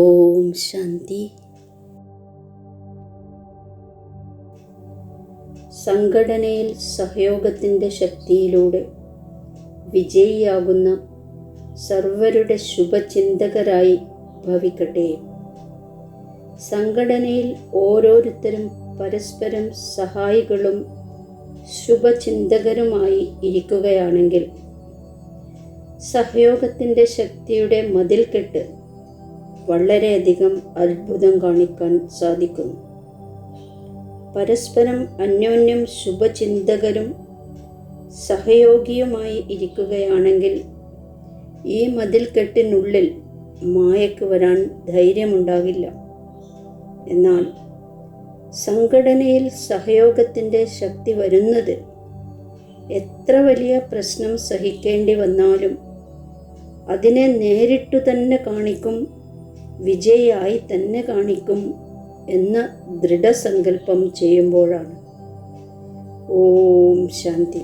ഓം ശാന്തി. സംഘടനയിൽ സഹയോഗത്തിൻ്റെ ശക്തിയിലൂടെ വിജയിയാകുന്ന സർവരുടെ ശുഭചിന്തകരായി ഭവിക്കട്ടെ. സംഘടനയിൽ ഓരോരുത്തരും പരസ്പരം സഹായികളും ശുഭചിന്തകരുമായി ഇരിക്കുകയാണെങ്കിൽ സഹയോഗത്തിൻ്റെ ശക്തിയുടെ മതിൽക്കെട്ട് വളരെയധികം അത്ഭുതം കാണിക്കാൻ സാധിക്കുന്നു. പരസ്പരം അന്യോന്യം ശുഭചിന്തകരും സഹയോഗിയുമായി ഇരിക്കുകയാണെങ്കിൽ ഈ മതിൽക്കെട്ടിനുള്ളിൽ മായയ്ക്ക് വരാൻ ധൈര്യമുണ്ടാകില്ല. എന്നാൽ സംഘടനയിൽ സഹയോഗത്തിൻ്റെ ശക്തി വരുന്നത് എത്ര വലിയ പ്രശ്നം സഹിക്കേണ്ടി വന്നാലും അതിനെ നേരിട്ടു തന്നെ കാണിക്കും, വിജയിയായി തന്നെ കാണിക്കും എന്ന ദൃഢസങ്കല്പം ചെയ്യുമ്പോഴാണ്. ഓം ശാന്തി.